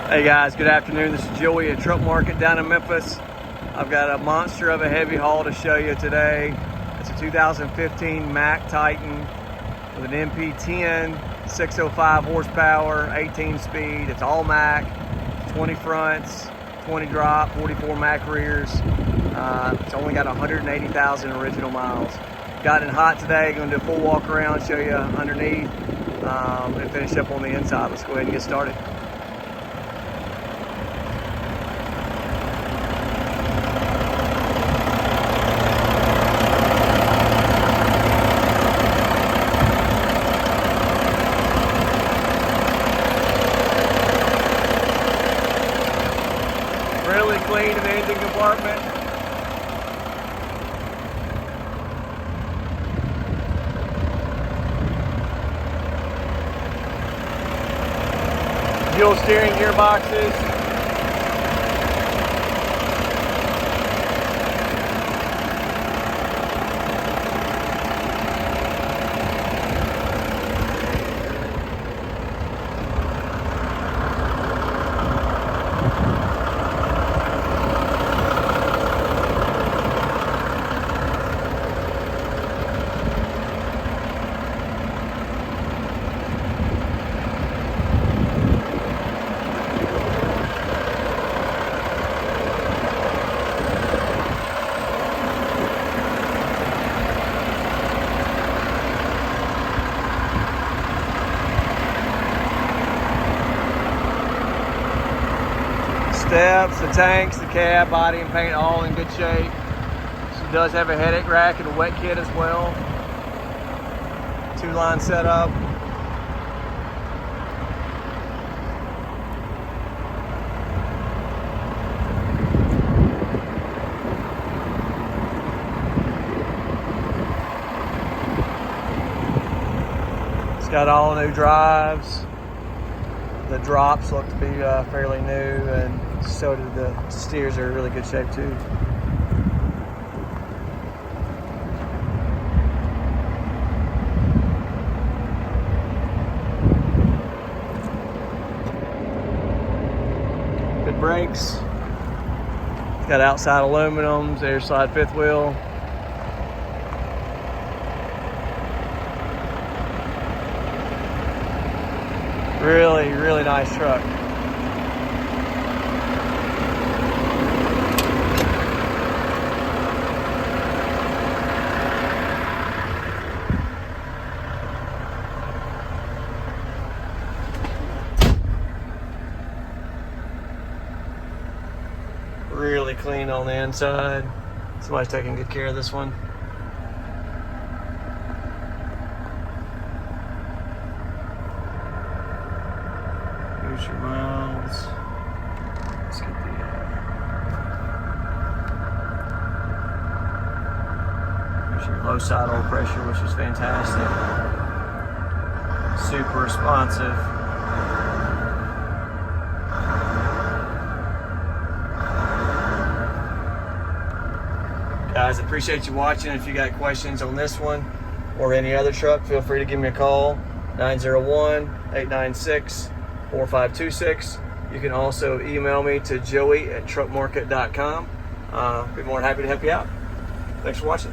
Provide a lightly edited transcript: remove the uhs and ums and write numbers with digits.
Hey guys, good afternoon. This is Joey at Truck Market down in Memphis. I've got a monster of a heavy haul to show you today. It's a 2015 Mack Titan with an MP10, 605 horsepower, 18 speed. It's all Mack, 20 fronts, 20 drop, 44 Mack rears. It's only got 180,000 original miles. Got it hot today. Going to do a full walk around, show you underneath, and finish up on the inside. Let's go ahead and get started. Really clean in the engine compartment. Dual steering gearboxes. Steps, the tanks, the cab, body and paint all in good shape. She does have a headache rack and a wet kit as well. 2-line setup. It's got all new drives. The drops look to be fairly new, and so do the steers are in really good shape too. Good brakes. It's got outside aluminums, air slide fifth wheel. Really nice truck. Really clean on the inside. Somebody's taking good care of this one. Here's your miles. Let's get the here's your low side oil pressure, which is fantastic. Super responsive. Guys, I appreciate you watching. If you got questions on this one or any other truck, feel free to give me a call, 901-896-4526. You can also email me to joey@truckmarket.com. Be more than happy to help you out. Thanks for watching.